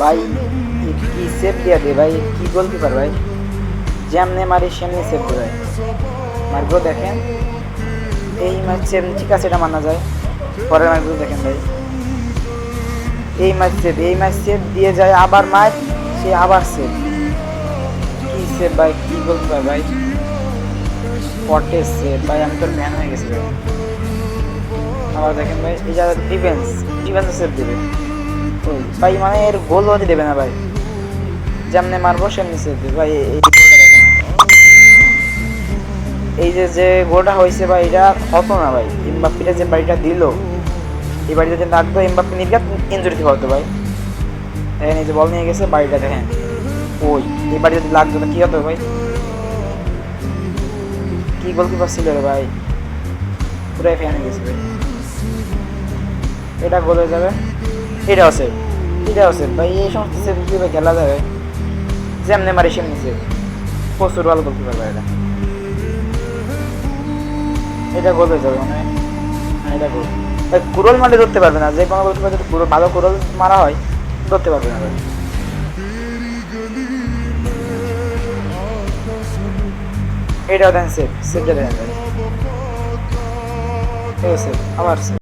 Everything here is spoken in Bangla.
ভাই কি সেভ দিয়া দে ভাই, কি গোলকিপার ভাই, যেমনে মারি সেমনি সেভ দে ভাই। মারগুলো দেখেন, এই ম্যাচ সেভ ঠিক আছে, এটা মানা যায়। পরের ম্যাচগুলো দেখেন ভাই, এই ম্যাচ সেভ দিয়ে যায়, আবার ম্যাচ সে আবার সেভ, কি সেভ ভাই, কি গোলকিপার ভাই, পটে সেভ ভাই, আমি তোর ম্যান হয়ে গেছি ভাই। আবার দেখেন ভাই, এই যা ডিফেন্স সেভ দেবে ওই ভাই, মানে এর গোল হতে দেবে না ভাই, যেমনে মারবো সেমনি সেভ দেবে ভাই। এই গোলটা দেখেন, এই যে গোলটা হয়েছে ভাই, এটা হতো না ভাই, এমবাপ্পেটা যে বাড়িটা দিল, এই বাড়িটা যদি লাগতো এমবাপ্পে নির্ঘাত ইনজুরি থেকে হতো ভাই। দেখেন এই যে বল নিয়ে গেছে, বাড়িটা দেখেন, ওই এই বাড়ি যদি লাগতো তো কি হতো ভাই, কি গোলকিপার ছিল রে ভাই, পুরাই ফ্যান হয়ে গেছে ভাই। এটা গোল হয়ে যাবে, এটাও সেভ, এটাও সেভ ভাই, এই সমস্ত সেভ কীভাবে খেলা যাবে, যেমনে মারি সেমনি সেভ, প্রচুর ভালো গোলকিপার ভাই এটা। এটা গোল হয়ে যাবে মানে, এটা গোল ভাই, কুরল মারলে ধরতে পারবে না, যে কোনো গোলকিপার যদি ভালো কুরল মারা হয় ধরতে পারবে না ভাই। এটাও দেন সেভ, সেভটা দেন ভাই, এটাও সেভ, আবার সেভ।